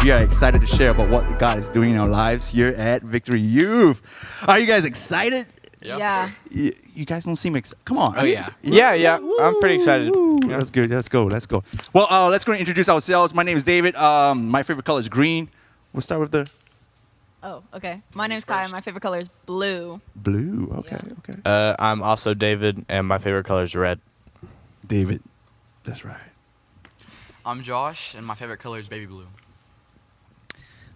We are excited to share about what God is doing in our lives here at Victory Youth. Are you guys excited? Yeah. You guys don't seem excited. Come on. Oh, yeah. Yeah. I'm pretty excited. Yeah. That's good. Let's go. Well, let's go and introduce ourselves. My name is David. My favorite color is green. We'll start with the Oh, okay. My name's Kai. My favorite color is blue. blue. Okay. I'm also David, and my favorite color is red. David. That's right. I'm Josh, and my favorite color is baby blue.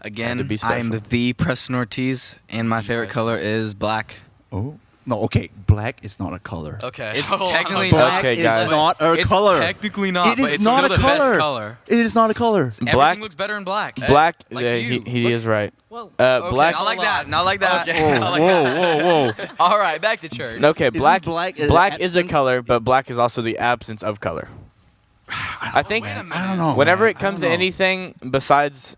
Had to Again, be special. I'm the Preston Ortiz, and my favorite color is black. Oh. No, okay. Black is not a color. Okay. It's technically Black Okay, is guys. not a color. technically not, It is but it's not still a the color. best color. It is not a color. Black, Everything looks better in black. black. Like yeah, you. he is right. Whoa. Black. Not like that. Not like that. Okay. Not like that. Whoa. All right, back to church. Okay, black. black Black is a absence? color, but black is also the absence of color. I think Wait a minute. I don't know. whenever man. it comes I to don't know. anything besides,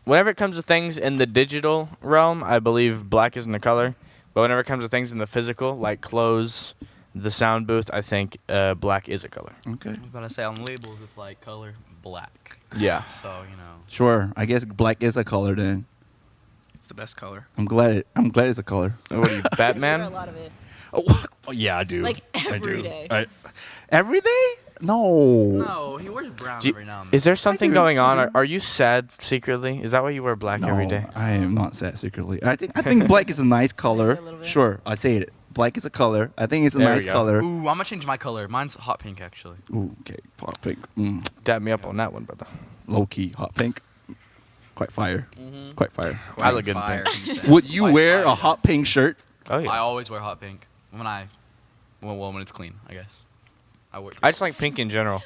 whenever it comes to things in the digital realm, I believe black isn't a color. But whenever it comes to things in the physical, like clothes, the sound booth, I think black is a color. Okay. I was about to say on labels, it's like color black. Yeah. So, you know. Sure. I guess black is a color then. It's the best color. I'm glad it's a color. What are you, I wear a Batman? lot of it. Oh, yeah, I do. Like I every do. day. Every day? No. No, he wears brown Do you- every now and then. Is there something do. going on? Are you sad secretly? Is that why you wear black No, every day? I am not sad secretly. I think black is a nice color. A little bit. Sure, I say it. Black is a color. I think it's a There we nice go. color. Ooh, I'm going to change my color. Mine's hot pink, actually. Ooh, okay. Hot pink. Dab me up on that one, brother. Low key. Hot pink. Quite fire. Quite fire. I look good in Fire, pink. he said. Would you Quite wear fire. a hot pink shirt? Oh I yeah. always wear hot pink when it's clean, I guess. I just like pink in general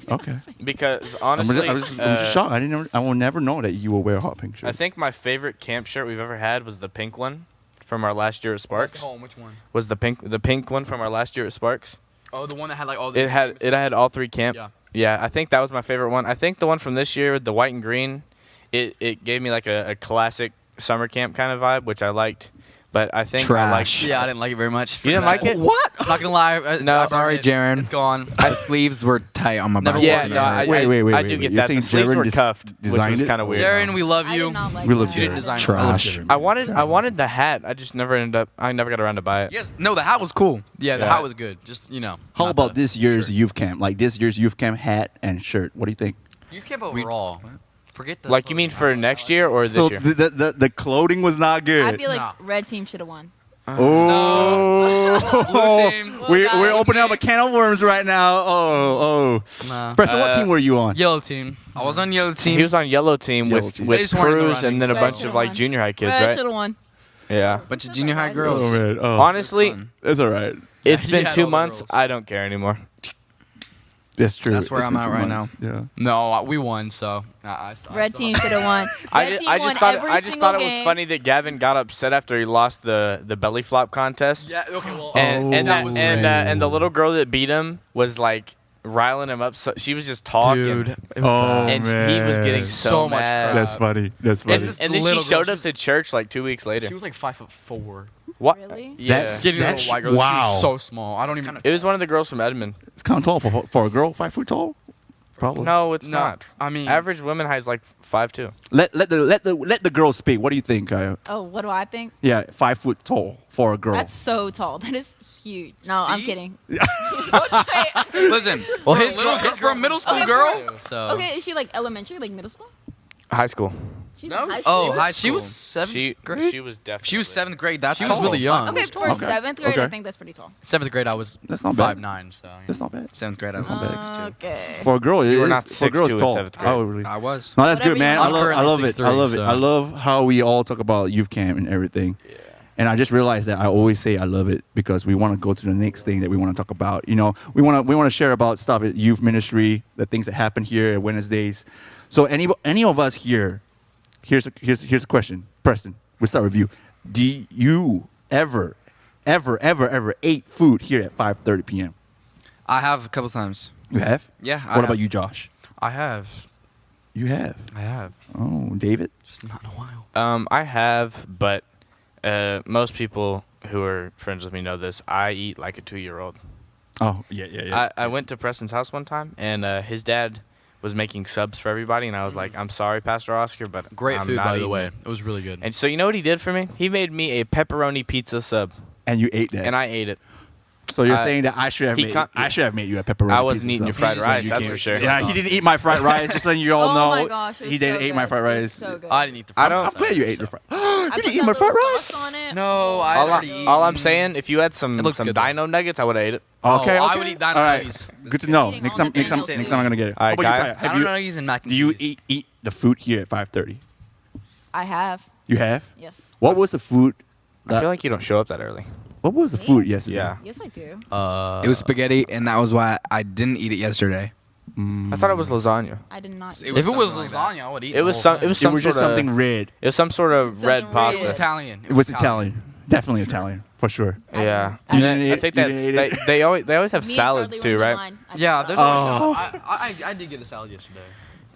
Okay. because I'm honestly, just shocked. I will never know that you will wear a hot pink shirt. I think my favorite camp shirt we've ever had was the pink one from our last year at Sparks. Which one? Was the pink one from our last year at Sparks? Oh, the one that had like all the. It had all three camp. Yeah. Yeah, I think that was my favorite one. I think the one from this year, the white and green, it gave me like a classic summer camp kind of vibe, which I liked. But I think I liked. Trash. Yeah, I didn't like it very much. You didn't like it? What? I'm not gonna lie. No. Sorry, Jaren. It's gone. The sleeves were tight on my Never bicep. Yeah, worn it. no, I Wait, do wait. get You're that. saying The sleeves Jaren were cuffed, which designed was it? kind of weird. Jaren, we love I you. did not like We that. love You didn't Jaren. design it. Trash. I wanted the hat. I just never I never got around to buy it. Yes. No, the hat was cool. Yeah, the Yeah. hat was good. Just How not about the this year's shirt. youth camp? Like this year's youth camp hat and shirt. What do you think? Youth camp overall. Forget the. Like you mean for next year or this So year? the clothing was not good. I feel like Nah. red team should have won. Oh, Blue team. we're Well, opening up a can of worms right now. Nah. Preston, what team were you on? Yellow team. I was on yellow team. He was on yellow team Yellow with team. with They just weren't in the Cruz and then a running, bunch so- of like junior high kids, Red right? should have won. Yeah. bunch of junior high That's girls. man. Oh, Honestly, fun. it's all right. it's Yeah, been he had 2 all the months. girls. I don't care anymore. That's true. That's where It's I'm been at 2 right months. Yeah. No, we won. So I Red team should have won. I Red just, team I won just thought every I just single thought it was game. funny that Gavin got upset after he lost the belly flop contest. Yeah. Okay. Well. And that was and the little girl that beat him was like riling him up. So she was just talking, Dude, it was Oh, bad. and he was man. getting So much mad. crap. That's funny. That's funny. It's just- And then she Little girl, showed she up was- to church like 2 weeks later. She was like 5'4". What? Really? Yeah. That's- Skinny little That's- white girl. She wow. was so small. I don't even. It was one of the girls from Edmond. It's kind of tall for a girl. 5 foot tall. Probably. No, it's No, not. I mean, Average women height is like 5'2". Let the girls speak. What do you think, Kyle? Oh, what do I think? Yeah, 5 foot tall for a girl. That's so tall. That is huge. No, I'm See? kidding. Listen. Well, his for a middle school Okay, girl. So. Okay, is she like elementary, like middle school? High school. She's No. in high Oh, school? high She was school. 7th grade. She was definitely. She was 7th grade. That's She was tall. really young. Okay, for Okay. 7th grade, Okay. I think that's pretty tall. 7th grade, I was That's not bad. 5'9". So. That's not bad. 7th grade. I was That's not bad. 6'2". Okay. For a girl, You were it not is- for a girl, it's 6'2" in tall. 7th grade. Oh, really? I was. No, that's Whatever good, man. you I want. love, I'm I love currently it. I 6'3", love it. so- I love how we all talk about youth camp and everything. Yeah. And I just realized that I always say I love it because we want to go to the next thing that we want to talk about. You know, we want to share about stuff at youth ministry, the things that happen here at Wednesdays. So any of us here, here's a question, Preston. We'll start with you. Do you ever ate food here at 5:30 p.m.? I have a couple times. You have? Yeah. What about you, Josh? I have. You have. I have. Oh, David. Just not in a while. I have, but most people who are friends with me know this. I eat like a 2-year-old. Oh, yeah. I went to Preston's house one time, and his dad was making subs for everybody, and I was like, I'm sorry, Pastor Oscar, but Great I'm food, not by the eating way. it." It was really good. And so you know what he did for me? He made me a pepperoni pizza sub, And you ate that. and I ate it. So you're I- saying that I should have he made con- I should have made you a pepperoni I wasn't pizza eating your sub. fried just- rice, you that's came- for sure. Yeah, he didn't eat my fried rice. Just letting you all Oh know. my gosh, it was he didn't so eat my good. fried It was rice. so good. I didn't eat the I fried don't- rice. I'm glad you ate the so- fried. I You put didn't eat that my fried little rice. sauce on it. No, I All, already I, eaten. all I'm saying, if you had It some looks good, though. dino nuggets, I would have ate it. Okay, Oh, okay. I would eat dino All right. nuggies. Good to know. Eating Next all time, the next time, Daniels next time I'm gonna get it. All right, How about you, Kai? Kai? I Have don't you, know using mac and do you cheese. eat the food here at 5:30? I have. You have? Yes. What was the food? I feel like you don't show up that early. What was the food yesterday? Yeah. Yes, I do. It was spaghetti, and that was why I didn't eat it yesterday. I thought it was lasagna. I did not. It eat was If it was something like lasagna, I would eat. It was some. It was It some was sort just something of. red. It was some sort of Something red red. pasta. It was Italian. It was Italian. Definitely Italian for sure. I Yeah. didn't- And You then didn't I eat- think you that's didn't eat it? they always have Me and salads Charlie too, were in right? line. I Yeah, did there's not. Oh. I did get a salad yesterday.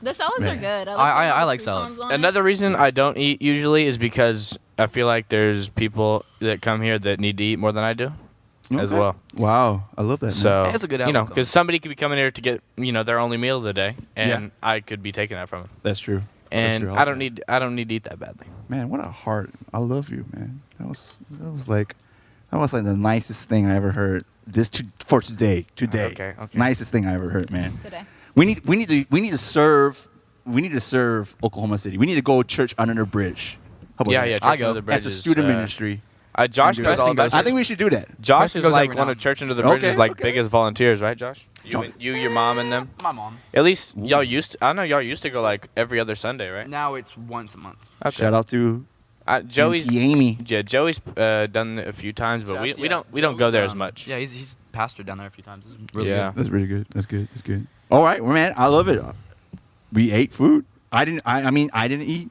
The salads Man. are good. I the like croutons salad. on it. Another reason I don't eat usually is because I feel like there's people that come here that need to eat more than I do, as Okay. well. Wow, I love that. man. So It's a good you know, outlook, though. because somebody could be coming here to get their only meal of the day, and I could be taking that from them. That's true. That's And true. I don't need to eat that badly. Man, what a heart! I love you, man. That was like the nicest thing I ever heard. For today. Okay. Nicest thing I ever heard, man. Today. We need to serve Oklahoma City. We need to go church under the bridge. How about Yeah, that? yeah. I Church go. Under the Bridge As a is, student ministry. Josh do knows that. all about. I think we should do that. Josh Preston is goes like every one now of and Church Under the Bridge's Okay, like okay. biggest volunteers, right, Josh? You, your mom, and them. My mom. At least y'all used. I know y'all used to go like every other Sunday, right? Now it's once a month. Okay. Shout out to Joey's. Auntie Amy. Yeah, Joey's done it a few times, but we Yeah, don't go there Joey's, as much. Yeah, he's pastored down there a few times. It's really Yeah. That's really good. That's good. That's good. All right, well, man, I love it. We ate food. I didn't eat.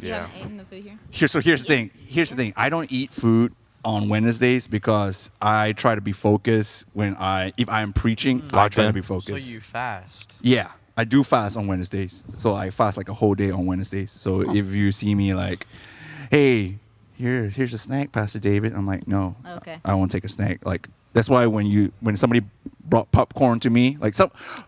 You Yeah. haven't eaten the food here? Here's the thing. Here's the thing. I don't eat food on Wednesdays because I try to be focused if I am preaching. I Locked try to in. be So focused. you fast. Yeah, I do fast on Wednesdays. So I fast like a whole day on Wednesdays. So if you see me like, hey, here's a snack, Pastor David, I'm like, no, Okay. I won't take a snack. Like that's why when somebody brought popcorn to me, like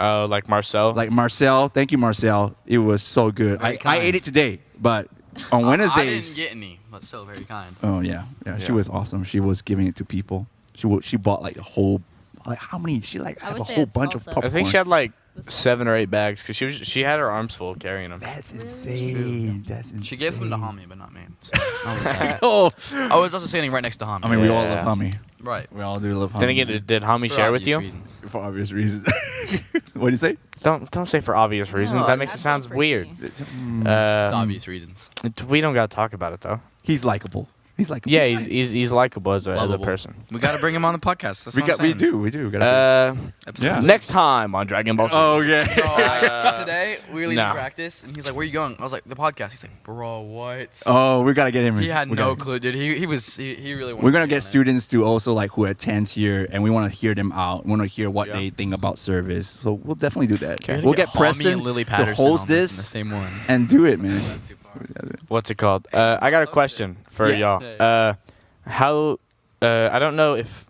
Like Marcel. like Marcel, thank you Marcel, it was so good. Very I kind. ate it today, but on I Wednesdays. didn't get any, but still very kind. Oh yeah. She Yeah. was awesome. She was giving it to people. She bought like a whole, like how many? She like I have a wish they whole had bunch of salsa. popcorn. I think she had like 7 or 8 bags because she had her arms full carrying them. That's insane. That's insane. She gave them to Hami, but not me. So I was sad. Oh, I was also standing right next to Hami. I mean, we all Yeah. love Hummy. right. We all do love Hummy. Then again, did Hami For share with obvious you? reasons. for obvious reasons. What do you say? Don't say for obvious reasons. That makes it That's sounds so freaky. weird. It's Um, obvious reasons. we don't gotta talk about it though. He's likable. He's likable. Yeah, nice. he's likable as a Lovable. person. We got to bring him on the podcast. That's we what I'm we saying. do. We gotta Episode Yeah. two. Next time on Dragon Ball Z. Oh yeah. Today we were leaving no. practice, and he's like, "Where you going?" I was like, "The podcast." He's like, "Bro, what?" Oh, we gotta get him. He had We no gotta- clue, dude. He really wanted We're to gonna be get on it. students to also like who attends here, and we want to hear them out. We want to hear what Yeah. they think about service. So we'll definitely do that. Okay. We'll get Hami Preston and Lily to Patterson host on in the this same one. and do it, man. That's too far. What's it called? I got a question for Yeah. y'all. How? I don't know if.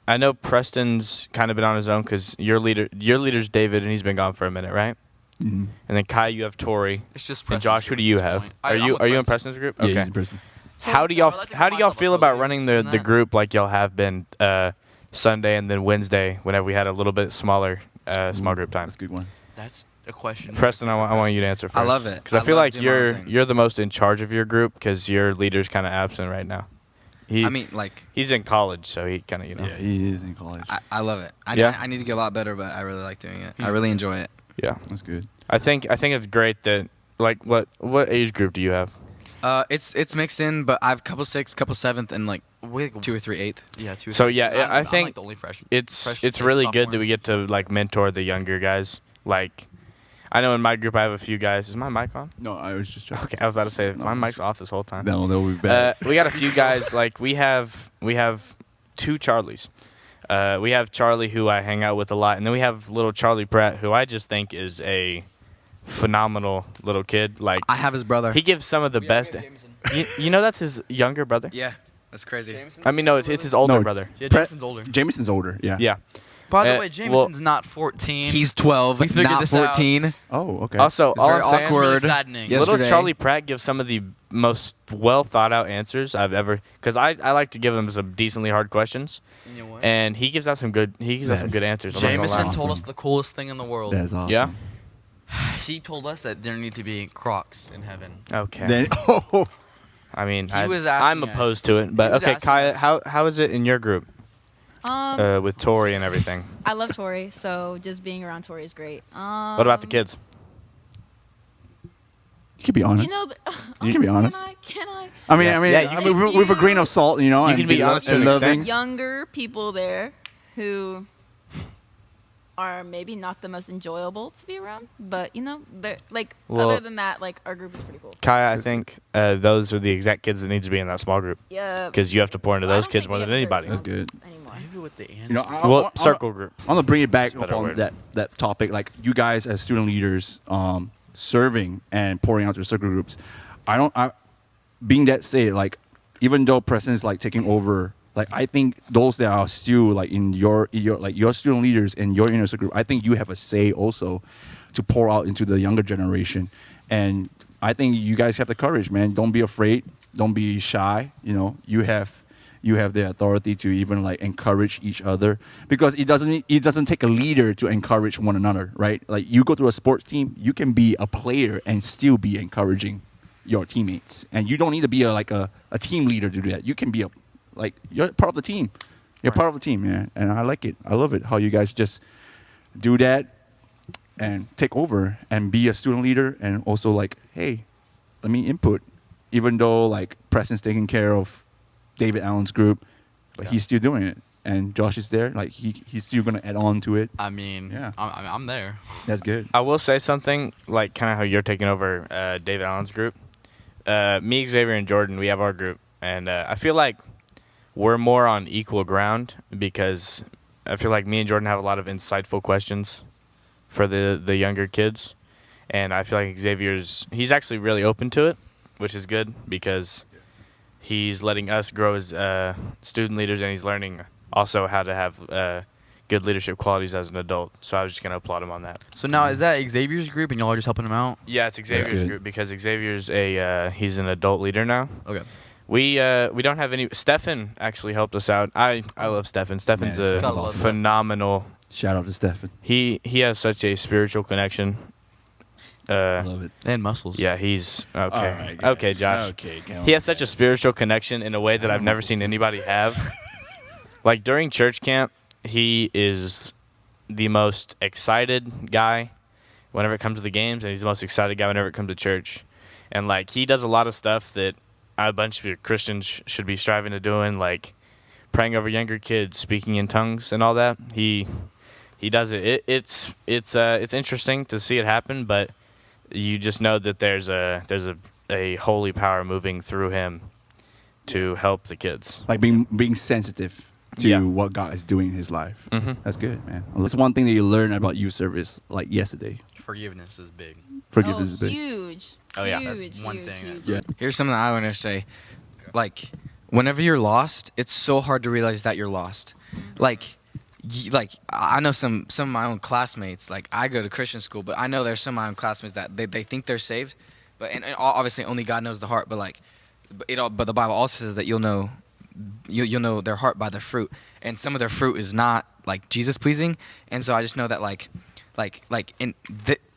I know Preston's kind of been on his own because your leader's David, and he's been gone for a minute, right? Mhm. And then Kai, you have Tori. It's just And Preston's Josh, who group do at you this have? point. Are I'm you with are you in Preston. Preston's group? Yeah, Okay. he's in person. How do I y'all like to how call do y'all myself a feel about co-leader running in the that. group like y'all have been Sunday and then Wednesday whenever we had a little bit smaller small group time? That's a good one. That's a question. Preston, I want you to answer first. I love it. because I I feel love like doing my own thing. you're the most in charge of your group because your leader's kind of absent right now. I mean, like, He's in college, so he kind of Yeah, he is in college. I love it. Yeah. I need to get a lot better, but I really like doing it. I really enjoy it. yeah. That's good. I think it's great that like what age group do you have? It's mixed in, but I have couple 6th, couple 7th, and like 2 or 3 8th. Yeah, two. So, yeah, I I'm think like the only freshman. It's really good that we get to like mentor the younger guys. Like, I know in my group I have a few guys. Is my mic on? No, I was just joking. Okay, I was about to say No, my it's- mic's off this whole time. No, they'll be bad. We got a few guys. Like we have 2 Charlies. We have Charlie, who I hang out with a lot, and then we have little Charlie Pratt, who I just think is a phenomenal little kid. Like I have his brother. he gives some of the best. You know that's his younger brother. Yeah, that's crazy. I mean, no, it's his older No, brother. Yeah, Pre- Jameson's older. Jameson's older. Yeah. Yeah. By the Uh, way, Jameson's not 14. He's 12, We figured not this out. 14. Oh, okay. Also, all very I'm saying, awkward. Really saddening. Yes. little Yesterday. Charlie Pratt gives some of the most well thought out answers I've ever. Because I like to give him some decently hard questions, You know what? and he gives out some good. He gives out some That's- good answers. I'm not gonna Jameson lie. told us the coolest thing in the world. That's awesome. Yeah? He told us that there need to be Crocs in heaven. Okay. Then, oh, I mean, He was asking I'm us. opposed to it, but He was okay, asking Kaya, us. how is it in your group with Tori and everything? I love Tori, so just being around Tori is great. What about the kids? you can be honest. You know, You can be honest. Can I? I mean, Yeah. I mean, Yeah, you I can- mean, with a grain of salt, you know. You and can be honest to an loving. extent. Younger people there who are maybe not the most enjoyable to be around, but you know, they're like Well- other than that, like our group is pretty cool. Kaya, I think those are the exact kids that need to be in that small group Yeah. because you have to pour into Well, I those don't kids think more we than have anybody. That's good. Anymore. Maybe with the You know, Well, circle group. I'm gonna bring it back That's a better upon word. that topic. Like you guys as student leaders, serving and pouring out your circle groups. Being that said, like even though Preston is like taking over, like I think those that are still like in your like your student leaders in your inner circle group, I think you have a say also to pour out into the younger generation. And I think you guys have the courage, man. Don't be afraid. Don't be shy. You know, you have the authority to even like encourage each other, because it doesn't take a leader to encourage one another, right? Like you go to a sports team, you can be a player and still be encouraging your teammates, and you don't need to be a team leader to do that. You can be you're part of the team. You're part of the team, man. And I like it. I love it how you guys just do that and take over and be a student leader, and also like, hey, let me input. Even though like Preston's taking care of David Allen's group, but he's still doing it, and Josh is there. Like he's still gonna add on to it. I mean, Yeah. I'm there. That's good. I will say something like kind of how you're taking over David Allen's group. Me, Xavier, and Jordan, we have our group, and I feel like we're more on equal ground because I feel like me and Jordan have a lot of insightful questions for the younger kids, and I feel like he's actually really open to it, which is good because he's letting us grow as student leaders, and he's learning also how to have good leadership qualities as an adult. So I was just going to applaud him on that. So now is that Xavier's group and y'all are just helping him out? Yeah, it's Xavier's good. group because Xavier's he's an adult leader now. Okay. We don't have any. Stefan actually helped us out. I love Stefan. Stefan's Man, a Stefan's awesome. phenomenal. Shout out to Stefan. He has such a spiritual connection. I love it. And muscles. Yeah, he's okay. All right, guys. Okay, Josh. Okay, He has such a spiritual connection in a way that I've never seen anybody have. Like during church camp, he is the most excited guy whenever it comes to the games, and he's the most excited guy whenever it comes to church. And like he does a lot of stuff that a bunch of Christians should be striving to doing, like praying over younger kids, speaking in tongues, and all that. He does it. It's interesting to see it happen, but you just know that there's a holy power moving through him to help the kids. Like being sensitive to Yeah. what God is doing in his life. Mhm. That's good, man. That's one thing that you learned about youth service, like yesterday. Forgiveness is big. Forgiveness is big. Huge. Oh, yeah, Huge, that's one huge, thing. huge. Yeah. Here's something I want to say. Like, whenever you're lost, it's so hard to realize that you're lost. Like I know some of my own classmates. Like, I go to Christian school, but I know there's some of my own classmates that they think they're saved, but and obviously only God knows the heart. But but the Bible also says that you'll know their heart by their fruit, and some of their fruit is not like Jesus pleasing. And so I just know that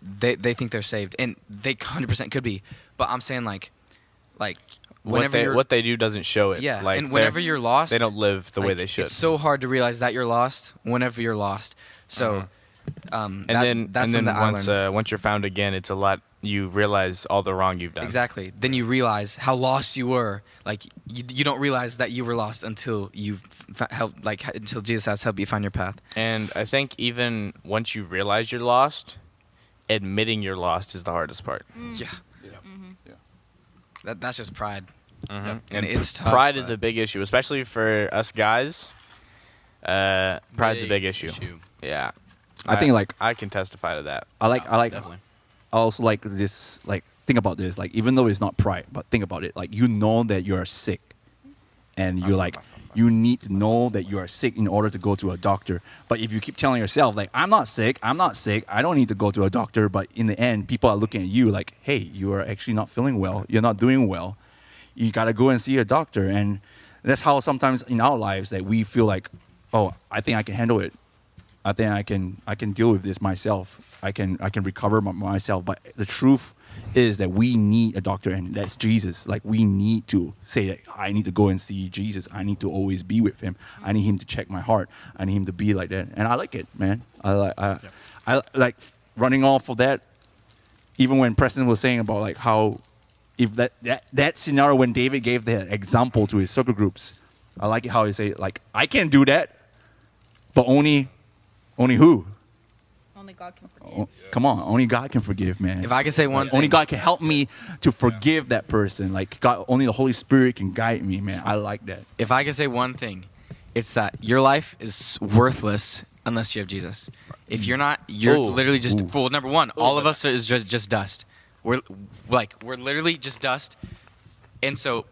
they think they're saved, and they 100% could be. But I'm saying like whenever What they do doesn't show it. yeah, like and whenever you're lost, they don't live the way like, they should. It's so hard to realize that you're lost whenever you're lost. So, and that's then something that I once learned. once you're found again, it's a lot. You realize all the wrong you've done. Exactly. Then you realize how lost you were. Like you don't realize that you were lost until until Jesus has helped you find your path. And I think even once you realize you're lost, admitting you're lost is the hardest part. Yeah. That's just pride. And it's tough, pride is but- a big issue, especially for us guys. Pride's a big issue. Yeah. I think like I can testify to that. I like Definitely. I also like this, like think about this, like even though it's not pride, but think about it, like you know that you are sick, and you're like You need to know that you are sick in order to go to a doctor. But if you keep telling yourself, like, I'm not sick, I don't need to go to a doctor, but in the end, people are looking at you like, hey, you are actually not feeling well, you're not doing well, you got to go and see a doctor. And that's how sometimes in our lives that we feel like, oh, I think I can handle it. I think I can deal with this myself. I can recover myself. But the truth is that we need a doctor, and that's Jesus. Like, we need to say that I need to go and see Jesus. I need to always be with him. I need him to check my heart. I need him to be like that. And I like it, man. I like running off of that. Even when Preston was saying about like how if that scenario when David gave that example to his circle groups, I like it how he say like, I can't do that, but only who? Only God can forgive. Oh, come on, only God can forgive, man. If I can say one thing. Only God can help me to forgive that person. Like, God, only the Holy Spirit can guide me, man. I like that. If I can say one thing, it's that your life is worthless unless you have Jesus. If you're not, you're literally just well, number one, all of us is just dust. We're literally just dust. And so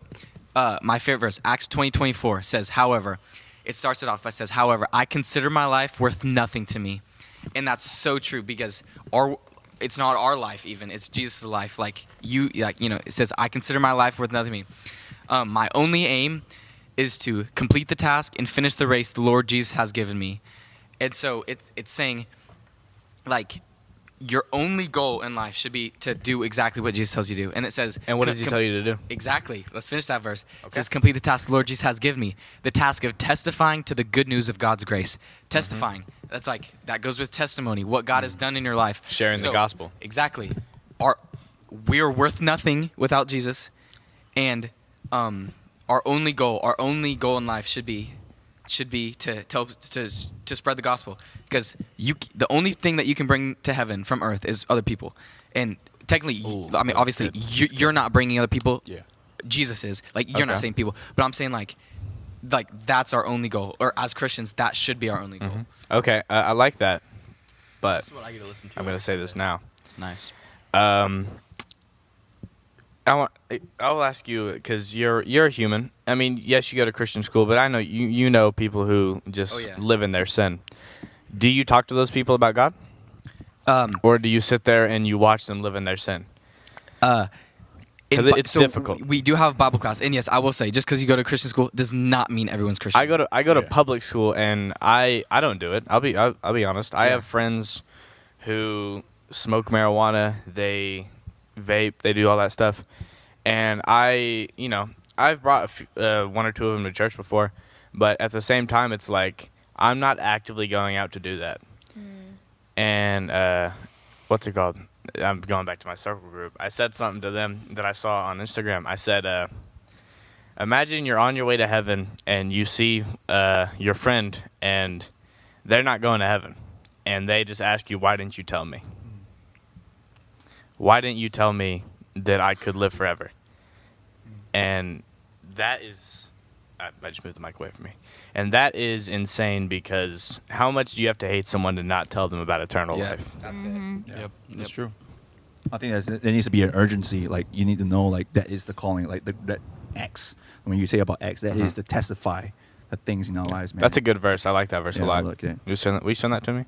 my favorite verse, Acts 20:24 says, however, it starts it off by says, however, I consider my life worth nothing to me. And that's so true because it's not our life even, it's Jesus' life. It says, I consider my life worth nothing to me. My only aim is to complete the task and finish the race the Lord Jesus has given me. And so it's saying, like, your only goal in life should be to do exactly what Jesus tells you to do. And it says... And what does he tell you to do? Exactly. Let's finish that verse. Okay. It says, complete the task the Lord Jesus has given me. The task of testifying to the good news of God's grace. Testifying. That's like, that goes with testimony. What God has done in your life. Sharing the gospel. Exactly. We are worth nothing without Jesus. And our only goal in life should be to spread the gospel, because the only thing that you can bring to heaven from earth is other people, and technically, obviously, you're not bringing other people. Yeah. Jesus is, like, you're not saying people, but I'm saying like that's our only goal, or as Christians, that should be our only goal. Mm-hmm. Okay, I like that, but This is what I get to listen to. I'm gonna say this now. It's nice. I'll ask you, because you're a human. I mean, yes, you go to Christian school, but I know you know people who just live in their sin. Do you talk to those people about God? Or do you sit there and you watch them live in their sin? Because it's difficult. We do have Bible class, and yes, I will say, just because you go to Christian school does not mean everyone's Christian. I go to public school, and I don't do it. I'll be honest. I have friends who smoke marijuana. They vape, they do all that stuff, and I've brought one or two of them to church before, but at the same time, it's like I'm not actively going out to do that. And what's it called? I'm going back to my circle group. I said something to them that I saw on Instagram. I said, imagine you're on your way to heaven and you see your friend and they're not going to heaven, and they just ask you, why didn't you tell me? Why didn't you tell me that I could live forever? And that is... I just moved the mic away from me. And that is insane, because how much do you have to hate someone to not tell them about eternal life? That's Yeah, that's true. I think there needs to be an urgency. Like, you need to know, like, that is the calling. Like, that X. When you say about X, that is to testify the things in our lives, man. That's a good verse. I like that verse a lot. Look, yeah. Will you send that to me?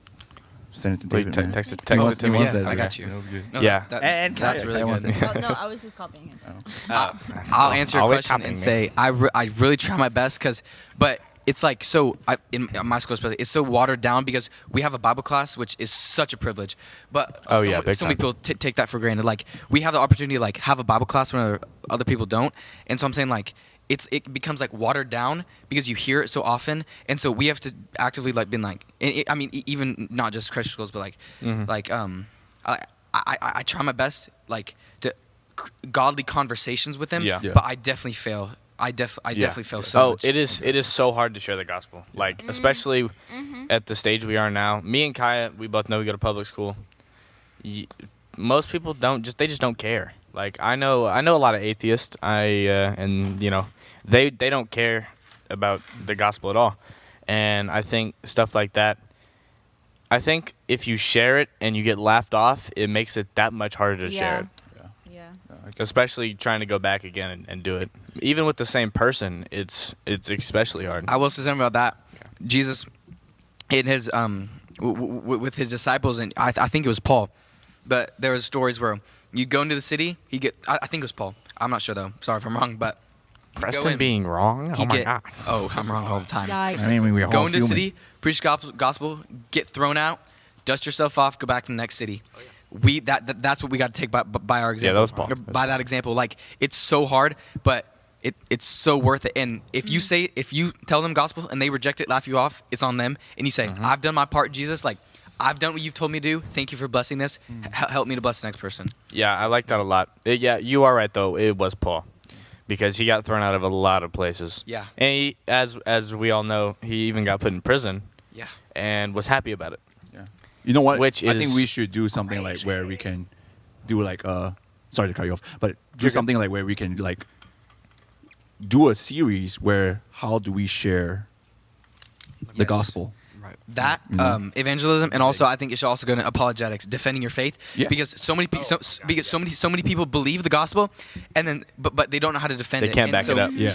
Send it to David, man. Text it He wants- to he me. wants Yeah, that, I dude. got you. That was good. No, Yeah. And that's Kaya, really Kaya wants good. that. No, I was just copying it. I'll answer your Always question copying and me. say I really try my best, but it's like, so in my school especially, it's so watered down because we have a Bible class, which is such a privilege, but so big many time. people take that for granted. Like, we have the opportunity to like have a Bible class when other people don't, and so I'm saying like it becomes like watered down because you hear it so often, and so we have to actively like been like, I mean, even not just Christian schools, but like I try my best like to godly conversations with them, but I definitely fail. I definitely fail so much. It is so hard to share the gospel. Like, especially at the stage we are now. Me and Kaya, we both know we go to public school. Most people they just don't care. Like, I know a lot of atheists. And you know, they don't care about the gospel at all. And I think stuff like that, I think if you share it and you get laughed off, it makes it that much harder to share it. Yeah. especially trying to go back again and do it. Even with the same person, it's especially hard. I will say something about that. Jesus, in his with his disciples, and I think it was Paul, but there was stories where you go into the city, I think it was Paul. I'm not sure though. Sorry if I'm wrong, but Preston being wrong? Oh my God. Oh, I'm wrong all the time. Yikes. I mean, we're Go all into the human. city, preach gospel, get thrown out, dust yourself off, go back to the next city. That's what we got to take by our example. that was Paul. Or by that example, like it's so hard, but it's so worth it. And if you tell them gospel and they reject it, laugh you off, it's on them. And you say, I've done my part, Jesus. Like I've done what you've told me to do. Thank you for blessing this. Help me to bless the next person. Yeah, I like that a lot. Yeah, you are right though. It was Paul, because he got thrown out of a lot of places. Yeah. And he, as we all know, he even got put in prison. Yeah. And was happy about it. Yeah. You know what? Which I think is we should do something like where we can do like sorry to cut you off, but do You're good. something like where we can like do a series where how do we share the Yes. gospel? Right. That Mhm. evangelism, and also I think it should also go into apologetics, defending your faith, Yeah. because so many people, so many people believe the gospel, and then but they don't know how to defend They it. can't And back so it up. Yeah.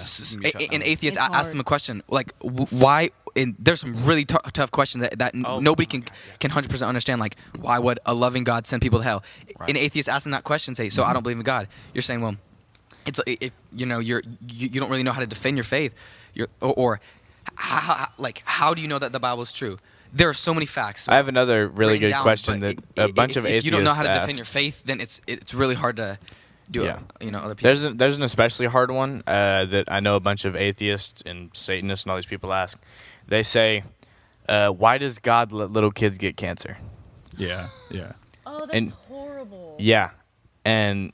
An atheist, It's I asked hard. them a question like, why? And there's some really tough questions that Oh, nobody oh my can 100% understand. Like, why would a loving God send people to hell? Right. An atheist asking that question, say, so I don't believe in God. You're saying, well, it's like, if you don't really know how to defend your faith, or how do you know that the Bible is true? There are so many facts. I have another really written good down, question but that a bunch of if atheists you don't know how to ask. defend your faith, then it's really hard to do Yeah. it. Other people. There's an especially hard one that I know a bunch of atheists and Satanists and all these people ask. They say, why does God let little kids get cancer? Yeah. Yeah. Oh, that's And- horrible. Yeah. And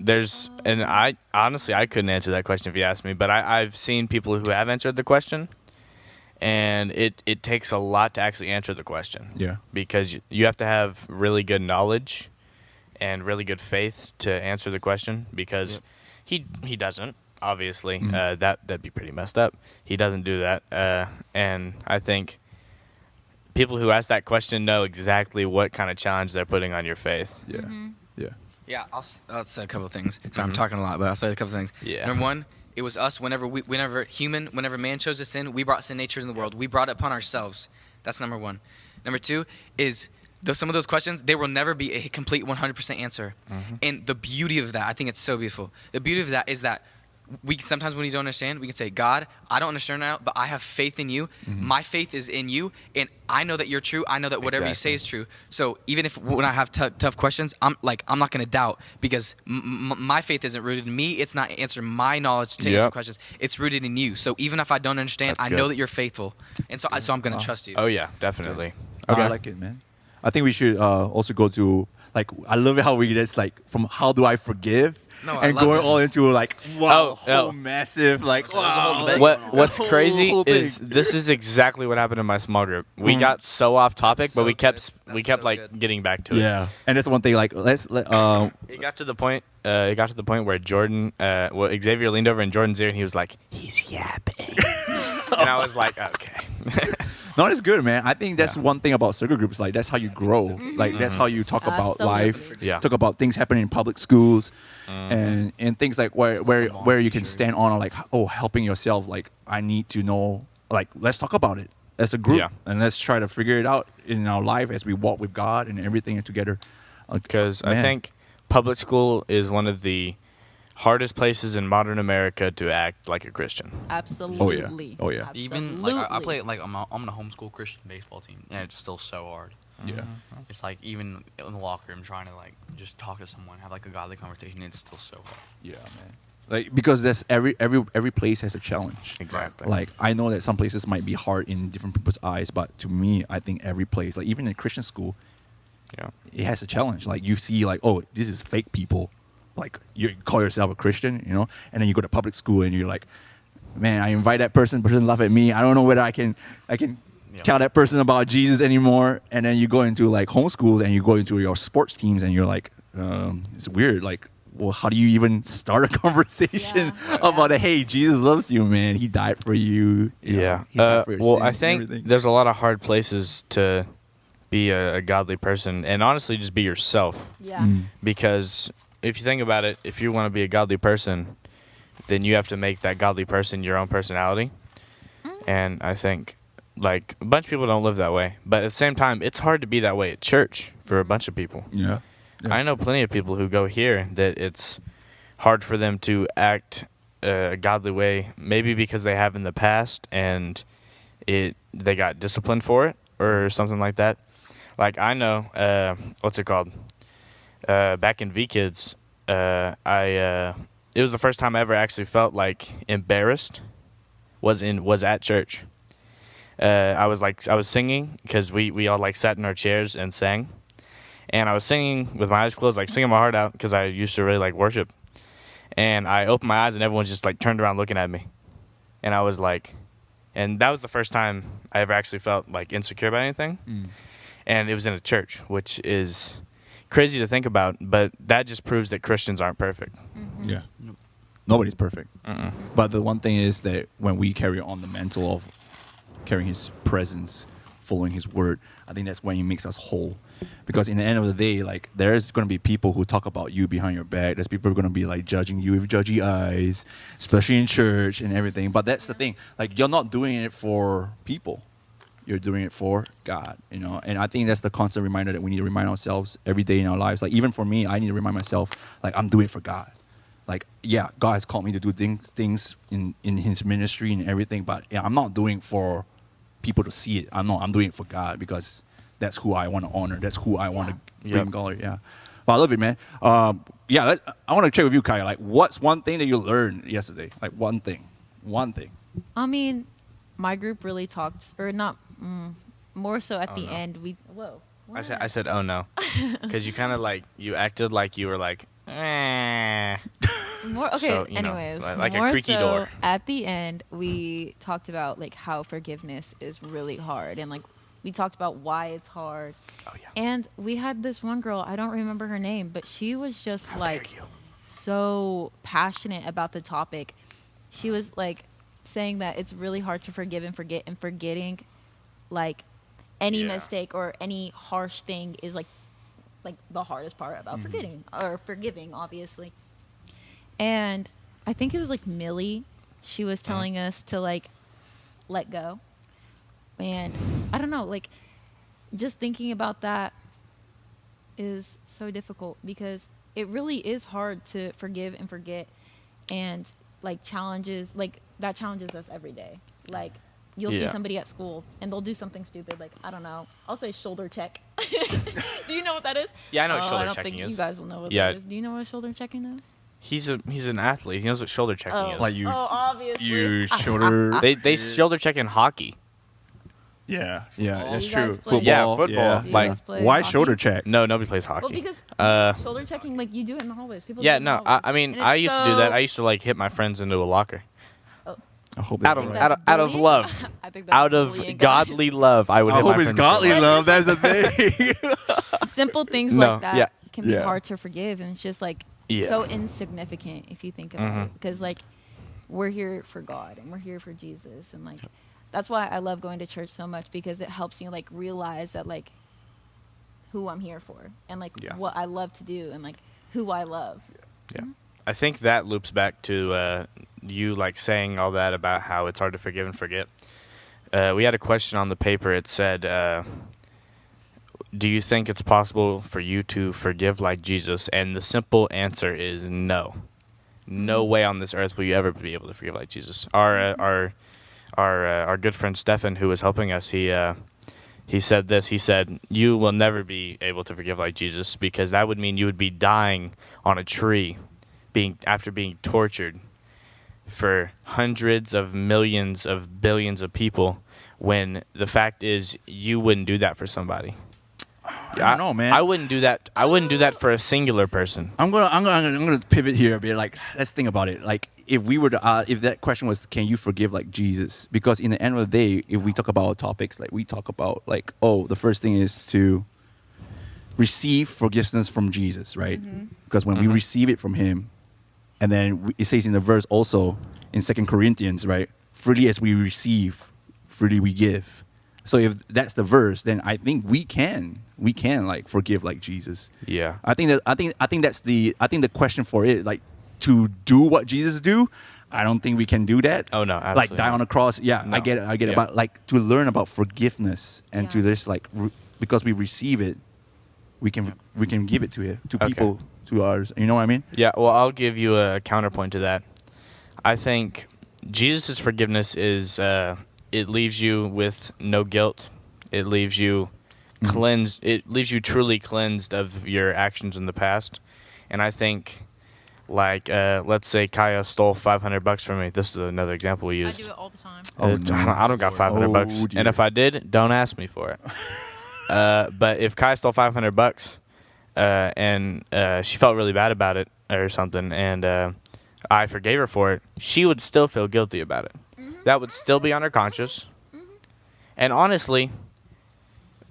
I honestly, I couldn't answer that question if you asked me, but I've seen people who have answered the question, and it takes a lot to actually answer the question. Yeah. Because you have to have really good knowledge and really good faith to answer the question, because he doesn't, obviously. That'd be pretty messed up. He doesn't do that. And I think people who ask that question know exactly what kind of challenge they're putting on your faith. Yeah. Yeah. Yeah, I'll say a couple of things. So I'm talking a lot, but I'll say a couple of things. Yeah. Number one, it was us. Whenever man chose to sin, we brought sin nature in the world. We brought it upon ourselves. That's number one. Number two is some of those questions, there will never be a complete 100% answer. And the beauty of that, I think it's so beautiful. The beauty of that is that sometimes when you don't understand, we can say, God, I don't understand now, but I have faith in you. My faith is in you, and I know that you're true. I know that whatever you say is true. So even when I have tough questions, I'm not going to doubt, because my faith isn't rooted in me. It's not answering my knowledge to answer questions. It's rooted in you. So even if I don't understand, That's I know good. that you're faithful, and so I'm going to trust you. Oh, yeah, definitely. I like it, man. I think we should also go to like I love it how we just like from how do I forgive No, I and love going this. all into like wow, Oh, whole massive like whole wow, debate. What's whole crazy thing. is this is exactly what happened in my small group. We got so off topic, That's but so we kept good. we That's kept so like good. getting back to it. Yeah, and that's one thing. Like It got to the point. It got to the point where Jordan, Xavier leaned over in Jordan's ear, and he was like, "He's yapping," and I was like, "Okay." no, it's good, man. I think that's one thing about circle groups. Like that's how you grow. Like that's how you talk about life. Absolutely. Yeah. Talk about things happening in public schools, and things like where you can stand on like helping yourself. Like I need to know. Like let's talk about it as a group, Yeah. and let's try to figure it out in our life as we walk with God and everything together. Because I Man. think public school is one of the hardest places in modern America to act like a Christian. Absolutely. Oh, yeah. Even like I play like I'm on a homeschool Christian baseball team, and it's still so hard. Yeah. It's like even in the locker room trying to like just talk to someone, have like a godly conversation. It's still so hard. Yeah, man. Like because there's every place has a challenge. Exactly. Like I know that some places might be hard in different people's eyes, but to me, I think every place, like even in Christian school, Yeah. it has a challenge. Like you see, like this is fake people. Like you call yourself a Christian, and then you go to public school and you're like, man, I invite that person laugh at me. I don't know whether I can tell that person about Jesus anymore. And then you go into like homeschools and you go into your sports teams and you're like, it's weird. Like, well, how do you even start a conversation about hey, Jesus loves you, man. He died for you. Yeah. He died for your Well, sins I and think everything. there's a lot of hard places to be a godly person, and honestly, just be yourself. Yeah. Because if you think about it, if you want to be a godly person, then you have to make that godly person your own personality. And I think, like, a bunch of people don't live that way. But at the same time, it's hard to be that way at church for a bunch of people. Yeah. Yeah. I know plenty of people who go here that it's hard for them to act a godly way, maybe because they have in the past and they got disciplined for it or something like that. Like, I know, what's it called? Back in VKids, it was the first time I ever actually felt like embarrassed. Was at church. I was singing because we all like sat in our chairs and sang, and I was singing with my eyes closed, like singing my heart out because I used to really like worship. And I opened my eyes and everyone just like turned around looking at me, and I was like, and that was the first time I ever actually felt like insecure about anything. And it was in a church, which is crazy to think about, but that just proves that Christians aren't perfect. Yeah. Nobody's perfect. But the one thing is that when we carry on the mantle of carrying his presence, following his word, I think that's when he makes us whole. Because in the end of the day, like, there's going to be people who talk about you behind your back. There's people who are going to be like judging you with judgy eyes, especially in church and everything. But that's the thing. Like, you're not doing it for people. You're doing it for God, you know. And I think that's the constant reminder that we need to remind ourselves every day in our lives. Like, even for me, I need to remind myself, like, I'm doing it for God. Like, yeah, God has called me to do things in his ministry and everything, but yeah, I'm not doing it for people to see it. I'm doing it for God, because that's who I want to honor. That's who I want to bring glory. Yeah. But I love it, man. I want to check with you, Kaya. Like, what's one thing that you learned yesterday? Like, one thing. I mean, my group really talked, or not, more so at the end. I said, oh no, because you kind of like, you acted like you were like, eh. More okay. So, anyways, like more a creaky so door. at the end, we talked about like how forgiveness is really hard, and like we talked about why it's hard. Oh yeah. And we had this one girl, I don't remember her name, but she was just like so passionate about the topic. She was like saying that it's really hard to forgive and forget, and forgetting like any mistake or any harsh thing is like the hardest part about forgetting or forgiving, obviously. And I think it was like Millie, she was telling us to like let go. And I don't know, like just thinking about that is so difficult, because it really is hard to forgive and forget, and like challenges, like that challenges us every day. Like, you'll see somebody at school and they'll do something stupid, like, I don't know, I'll say shoulder check. Do you know what that is? Yeah, I know what shoulder I don't checking think is. you guys will know what that is. Do you know what shoulder checking is? He's an athlete. He knows what shoulder checking is. Like you, obviously. you shoulder. They shoulder check in hockey. Yeah, that's You true. guys play- Football. Yeah, football. Yeah. Do you Like, guys play Why hockey? shoulder check? No, nobody plays hockey. Well, because shoulder checking, like, you do it in the hallways. People do it in the hallways. I mean, And I it's used to do that. so- I used to like hit my friends into a locker. I hope Out that's of right. That's out of bullying? love, I think that's out of bullying. godly love, I would. I hit hope my it's friends godly into a love. That's the thing. Simple things No, like that yeah. can be Yeah. hard to forgive, and it's just like so insignificant if you think about it. Because like we're here for God and we're here for Jesus, and like that's why I love going to church so much, because it helps you like realize that like who I'm here for, and like what I love to do, and like who I love. Yeah. I think that loops back to you like saying all that about how it's hard to forgive and forget. We had a question on the paper. It said, do you think it's possible for you to forgive like Jesus? And the simple answer is no. No way on this earth will you ever be able to forgive like Jesus. Our good friend Stefan, who was helping us, he said this. He said, you will never be able to forgive like Jesus, because that would mean you would be dying on a tree after being tortured for hundreds of millions of billions of people, when the fact is you wouldn't do that for somebody. I don't know, man. I wouldn't do that. I wouldn't do that for a singular person. I'm gonna pivot here a bit. Like, let's think about it. Like, if we were to, if that question was, can you forgive like Jesus? Because in the end of the day, if we talk about topics, like we talk about like, the first thing is to receive forgiveness from Jesus, right? Because when we receive it from Him, and then it says in the verse also in 2 Corinthians, right? Freely as we receive, freely we give. So if that's the verse, then I think we can like forgive like Jesus. Yeah. I think that's the question for it, like to do what Jesus do. I don't think we can do that. Oh, no, like absolutely die not. on a cross. Yeah, No. I get it. Yeah. But like to learn about forgiveness and to Yeah. just like because we receive it, we can give it to Okay. people, to ours. You know what I mean? Yeah, well, I'll give you a counterpoint to that. I think Jesus' forgiveness is it leaves you with no guilt. It leaves you cleansed. It leaves you truly cleansed of your actions in the past. And I think, like, let's say Kaya stole $500 from me. This is another example we I used. do it all the time. Oh, no. I don't got $500, Oh, dear. and if I did, don't ask me for it. But if Kaya stole $500, and she felt really bad about it or something, and I forgave her for it, she would still feel guilty about it. That would still be on her conscience. And honestly,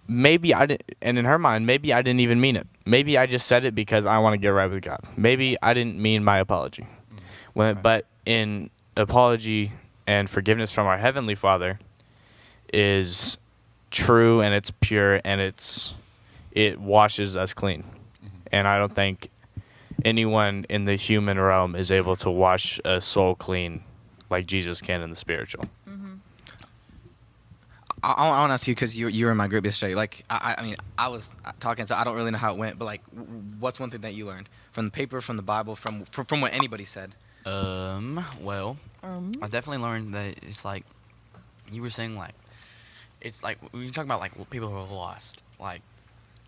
maybe I didn't, and in her mind, maybe I didn't even mean it. Maybe I just said it because I want to get right with God. Maybe I didn't mean my apology. But in apology and forgiveness from our Heavenly Father is true, and it's pure, and it washes us clean. And I don't think anyone in the human realm is able to wash a soul clean like Jesus can in the spiritual. I want to ask you, because you were in my group yesterday. Like, I mean, I was talking, so I don't really know how it went. But like, what's one thing that you learned from the paper, from the Bible, from what anybody said? Well, I definitely learned that it's like you were saying, like it's like when you talk about like people who are lost, like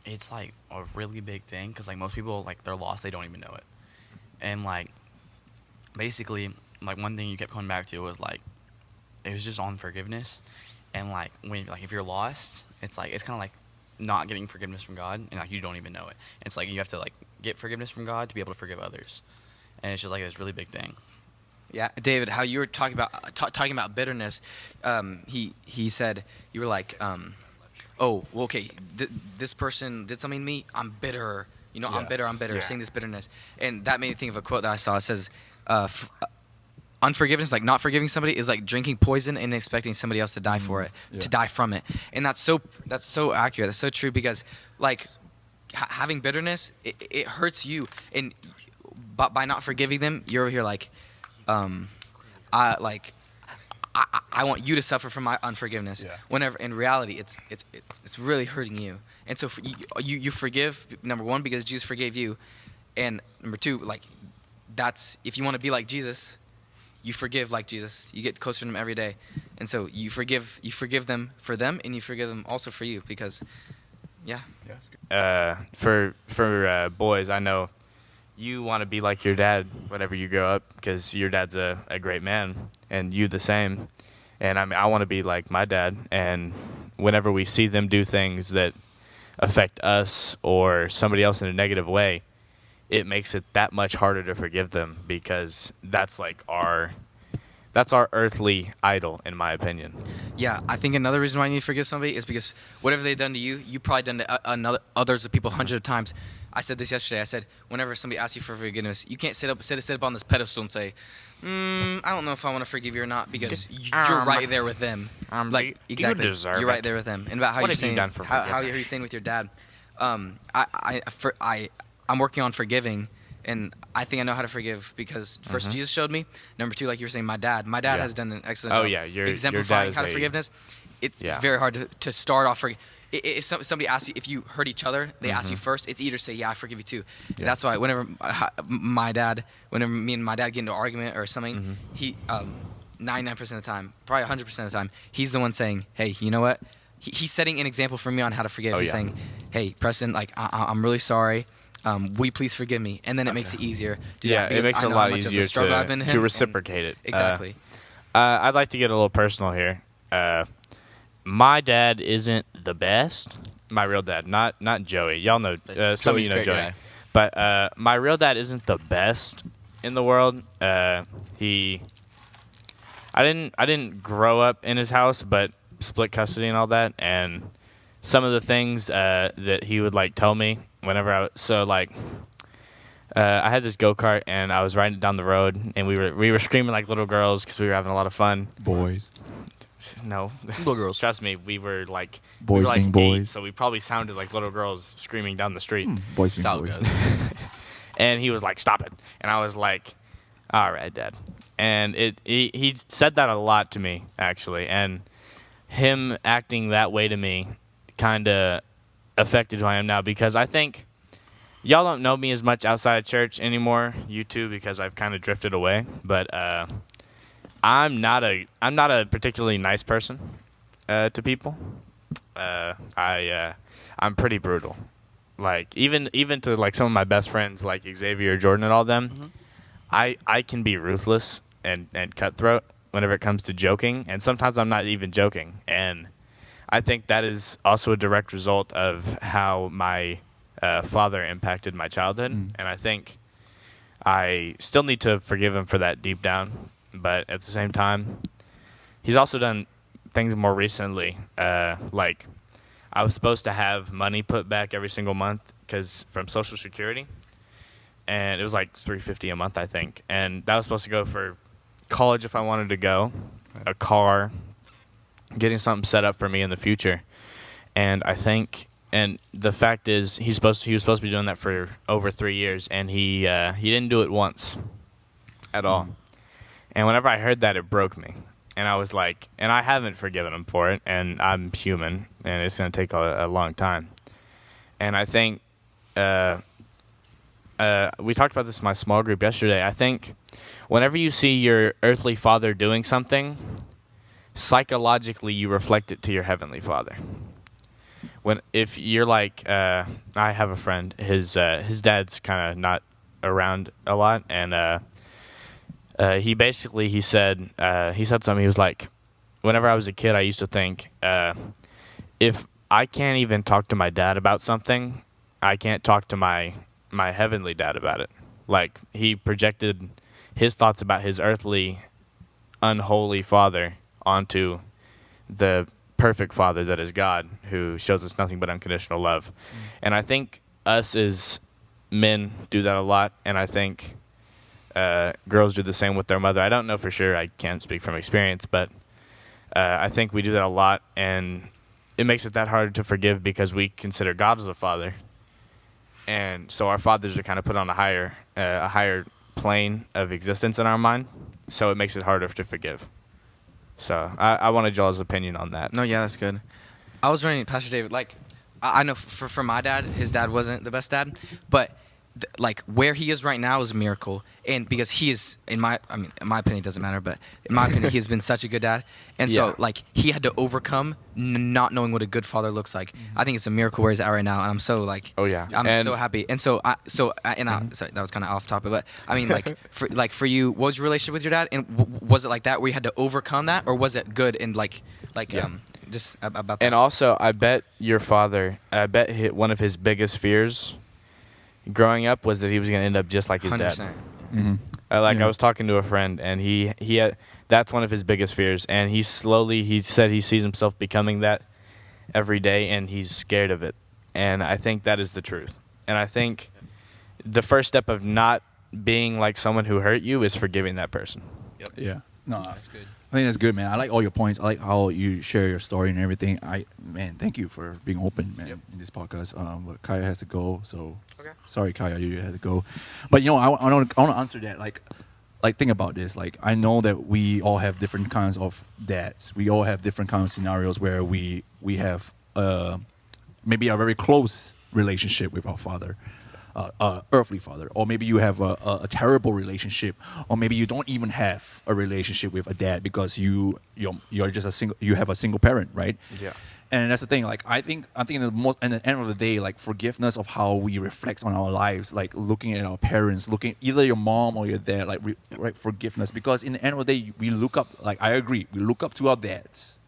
it's like a really big thing because like most people, like, they're lost, they don't even know it. And like basically, like, one thing you kept coming back to was like it was just on forgiveness. And like when, like, if you're lost, it's like it's kind of like not getting forgiveness from God, and like you don't even know it. And it's like you have to like get forgiveness from God to be able to forgive others, and it's just like this really big thing. Yeah, David, how you were talking about bitterness. He said you were like, oh, well, okay, this person did something to me. I'm bitter. You know, I'm bitter. Yeah. Seeing this bitterness, and that made me think of a quote that I saw. It says, unforgiveness, like not forgiving somebody, is like drinking poison and expecting somebody else to die for it, to die from it. And that's so accurate. That's so true, because like having bitterness, it hurts you, and by not forgiving them, you're over here like, I want you to suffer from my unforgiveness. Yeah. Whenever in reality, it's really hurting you. And so you forgive, number one, because Jesus forgave you, and number two, like, that's, if you want to be like Jesus, you forgive like Jesus. You get closer to him every day. And so you forgive them for them, and you forgive them also for you, because For boys, I know you want to be like your dad whenever you grow up, because your dad's a great man, and you the same. And I mean, I want to be like my dad, and whenever we see them do things that affect us or somebody else in a negative way, it makes it that much harder to forgive them, because that's like our earthly idol, in my opinion. Yeah, I think another reason why you need to forgive somebody is because whatever they've done to you, you've probably done to others of people hundreds of times. I said this yesterday. I said, whenever somebody asks you for forgiveness, you can't sit up on this pedestal and say, I don't know if I want to forgive you or not, because you're right there with them. Like, you exactly, deserve you're right it. there with them. And about how What you're have you saying, done for how forgiveness? you're saying with your dad. I'm working on forgiving, and I think I know how to forgive because first Jesus showed me. Number two, like you were saying, my dad Yeah. has done an excellent Oh, job yeah, your exemplifying dad how to is forgiveness. It's Yeah. very hard to start off. If somebody asks you, if you hurt each other, they ask you first, it's either say, yeah, I forgive you too. And that's why whenever me and my dad get into an argument or something, he 99% of the time, probably 100% of the time, he's the one saying, hey, you know what? He's setting an example for me on how to forgive. He's saying, hey, Preston, like, I'm really sorry. Will you please forgive me? And then it makes it easier. It makes it a lot easier to reciprocate it. Exactly. I'd like to get a little personal here. My dad isn't the best. My real dad, not Joey. Y'all know, some of you know Joey's a great Joey. guy. But my real dad isn't the best in the world. I didn't grow up in his house, but split custody and all that. And some of the things that he would like tell me whenever I had this go-kart, and I was riding it down the road, and we were screaming like little girls because we were having a lot of fun. Boys. No. Little girls. Trust me, we were like Boys being 8, boys. so we probably sounded like little girls screaming down the street. Boys being That's how it boys. goes. And he was like, "Stop it!" And I was like, "All right, Dad." And he said that a lot to me actually, and him acting that way to me kind of affected who I am now, because I think y'all don't know me as much outside of church anymore. You too, because I've kind of drifted away. But I'm not a particularly nice person to people. I'm pretty brutal. Like even to like some of my best friends, like Xavier, Jordan, and all them, I can be ruthless and cutthroat whenever it comes to joking, and sometimes I'm not even joking. And I think that is also a direct result of how my father impacted my childhood, and I think I still need to forgive him for that deep down. But at the same time, he's also done things more recently, like I was supposed to have money put back every single month from Social Security, and it was like $350 a month, I think, and that was supposed to go for college if I wanted to go, a car, getting something set up for me in the future. And I think, and the fact is, he was supposed to be doing that for over 3 years, and he didn't do it once at all. And whenever I heard that, it broke me. And I was like, and I haven't forgiven him for it, and I'm human, and it's going to take a long time. And I think, we talked about this in my small group yesterday. I think whenever you see your earthly father doing something, psychologically you reflect it to your heavenly Father. If you're like, I have a friend, his dad's kind of not around a lot, and he said something. He was like, whenever I was a kid, I used to think, if I can't even talk to my dad about something, I can't talk to my heavenly dad about it. Like, he projected his thoughts about his earthly, unholy father onto the perfect Father that is God, who shows us nothing but unconditional love. And I think us as men do that a lot, and I think girls do the same with their mother. I don't know for sure. I can't speak from experience, but I think we do that a lot, and it makes it that hard to forgive because we consider God as a father, and so our fathers are kind of put on a higher plane of existence in our mind, so it makes it harder to forgive. So I wanted y'all's opinion on that. No, yeah, that's good. I was running, Pastor David, like, I know for my dad, his dad wasn't the best dad, but like where he is right now is a miracle, and because he is, in my opinion, it doesn't matter, but in my opinion, he has been such a good dad, and so like he had to overcome not knowing what a good father looks like. I think it's a miracle where he's at right now, and I'm so like, I'm so happy, and so sorry, that was kind of off topic, but I mean, like for you, what was your relationship with your dad, and was it like that where you had to overcome that, or was it good and just about that? And also, I bet your father, one of his biggest fears growing up was that he was going to end up just like his 100%. dad. I was talking to a friend, and he had, that's one of his biggest fears, and he said he sees himself becoming that every day, and he's scared of it. And I think that is the truth. And I think the first step of not being like someone who hurt you is forgiving that person. Yeah. No, That's good. I think that's good, man. I like all your points. I like how you share your story and everything. Thank you for being open, man, in this podcast. But Kaya has to go, so sorry, Kaya, you had to go. But I want to answer that. Like, think about this. Like, I know that we all have different kinds of dads. We all have different kinds of scenarios where we have maybe a very close relationship with our father. Earthly father, or maybe you have a terrible relationship, or maybe you don't even have a relationship with a dad because you're just you have a single parent, right? Yeah. And that's the thing. Like, I think at the end of the day, like, forgiveness of how we reflect on our lives, like looking at our parents, looking either your mom or your dad, like right, forgiveness, because in the end of the day, we look up. Like, I agree, we look up to our dads,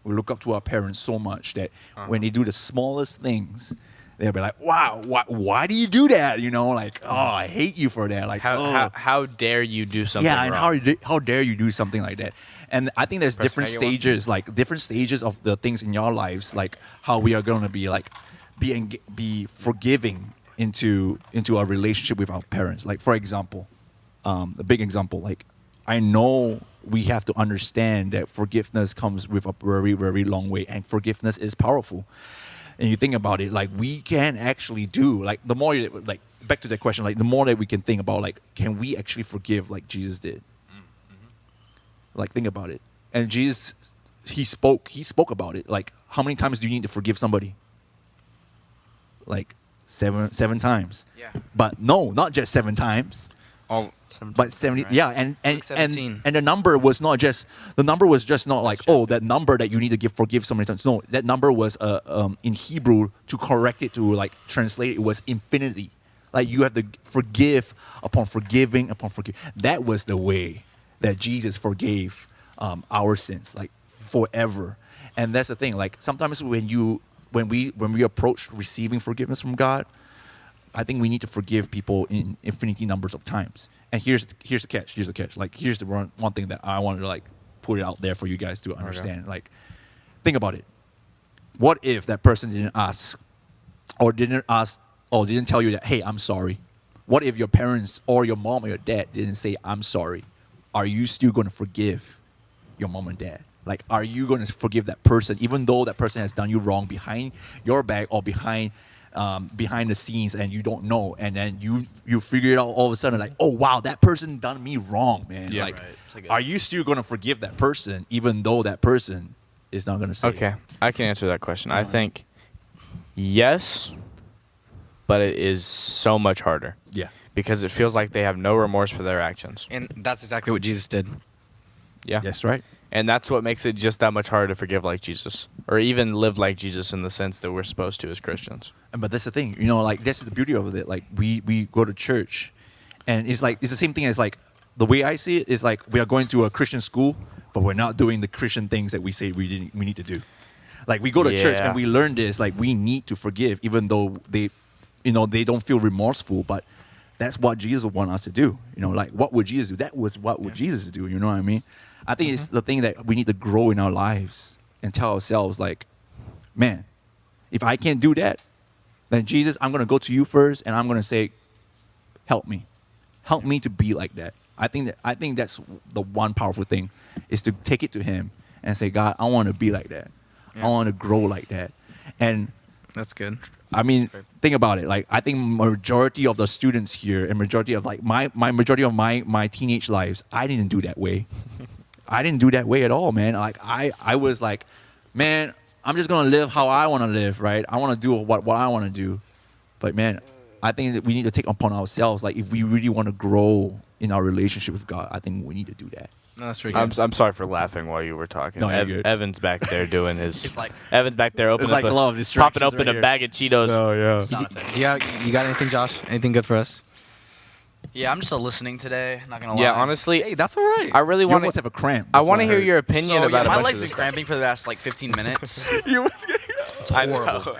we look up to our parents so much that when they do the smallest things, they'll be like, wow, why do you do that? Like, oh, I hate you for that. Like, how dare you do something wrong? And how dare you do something like that? And I think there's different stages of the things in your lives, like how we are going to be like, be forgiving into our relationship with our parents. Like, for example, a big example, like, I know we have to understand that forgiveness comes with a very, very long way, and forgiveness is powerful. And you think about it, like we can actually do, like the more, like back to that question, like the more that we can think about, like, can we actually forgive like Jesus did? Like think about it. And Jesus, he spoke about it. Like how many times do you need to forgive somebody? Like seven times. Yeah. But no, not just 7 times. But 70, right? yeah, and Luke 17. the number was not just not like, oh, that number that you need to forgive so many times. No, that number was in Hebrew, to correct it, to like translate it, was infinity. Like you have to forgive upon forgiving upon forgiving. That was the way that Jesus forgave our sins, like forever. And that's the thing. Like sometimes when we approach receiving forgiveness from God, I think we need to forgive people in infinity numbers of times. And here's the catch. Here's the catch. Like here's the one thing that I wanted to like put it out there for you guys to understand. Okay. Like, think about it. What if that person didn't ask, or didn't tell you that, hey, I'm sorry? What if your parents or your mom or your dad didn't say, I'm sorry? Are you still going to forgive your mom and dad? Like, are you going to forgive that person even though that person has done you wrong behind your back or behind the scenes, and you don't know, and then you figure it out all of a sudden, like, oh wow, that person done me wrong, man. Yeah, like, right. are you still going to forgive that person even though that person is not going to say Okay, it? I can answer that question. I think yes, but it is so much harder. Yeah. Because it feels like they have no remorse for their actions. And that's exactly what Jesus did. Yeah. Yes, right. And that's what makes it just that much harder to forgive like Jesus, or even live like Jesus in the sense that we're supposed to as Christians. But that's the thing, like that's the beauty of it. Like we go to church, and it's the same thing as like the way I see it is like we are going to a Christian school, but we're not doing the Christian things that we say we need to do. Like we go to church and we learn this, like we need to forgive, even though they don't feel remorseful, but that's what Jesus would want us to do. Like what would Jesus do? That was what would Jesus do. You know what I mean? I think it's the thing that we need to grow in our lives and tell ourselves, like, man, if I can't do that, then Jesus, I'm going to go to you first, and I'm going to say, help me to be like that. I think that's the one powerful thing, is to take it to Him and say, God, I want to be like that. Yeah. I want to grow like that. And that's good. I mean, think about it. Like, I think majority of the students here, and majority of like my teenage lives, I didn't do that way. I didn't do that way at all, man. Like I was like, man, I'm just gonna live how I want to live, right? I want to do what I want to do. But man, I think that we need to take upon ourselves, like if we really want to grow in our relationship with God, I think we need to do that. No, that's pretty good. I'm sorry for laughing while you were talking. No, you're good. Evan's back there doing his. It's like Evan's back there opening like up a lot of distractions popping open right a bag of Cheetos. Oh yeah. You got anything, Josh? Anything good for us? Yeah, I'm just listening today. Not gonna lie. Yeah, honestly, Hey, that's all right. I really You want almost to. have a cramp. I That's want to what hear heard. your opinion So, about yeah, a my bunch leg's of been this cramping for the last like 15 minutes. It's horrible.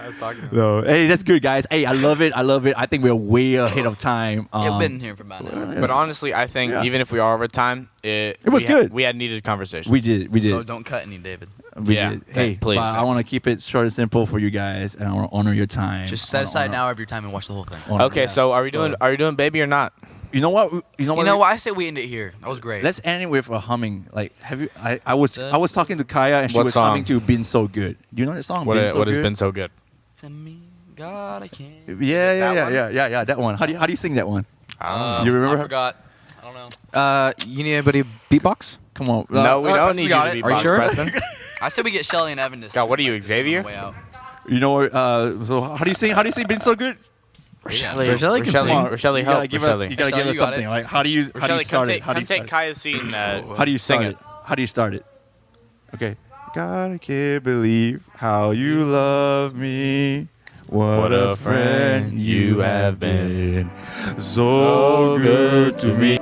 No, hey, that's good, guys. Hey, I love it. I think we're way ahead of time. You've been here for about an hour. But honestly, I think Yeah. even if we are over time, it was good. We had needed conversation. We did. So don't cut any, David. We Yeah, did. Hey, please. but I want to keep it short and simple for you guys, and I want to honor your time. Just set aside an hour of your time and watch the whole thing. Honor- Okay, so are we doing baby or not? You know what? You know what? I say we end it here. That was great. Let's end it with a humming. Like, have you? I was talking to Kaya, and she What was song? humming to "Been So Good." Do you know that song? What Been So has Good? been so good? To me, God, I can't. Yeah. That one. How do you sing that one? You remember? I forgot. I don't know. You need anybody beatbox? Come on. No, we don't Preston need you got to it. be Are you sure? Preston. I said we get Shelly and Evan to God, what are you, like, to sing on the Xavier? way out. You know. So how do you sing? How do you sing "Been So Good"? Rochelle can sing. Rochelle, You help. gotta give us. You gotta Rochelle, give us you got something. it. Like, how do you start it? How do you take start it? Kaya's seat and How do you sing start it? How do you start it? Okay. God, I can't believe how you love me. What a friend you have been. So good to me.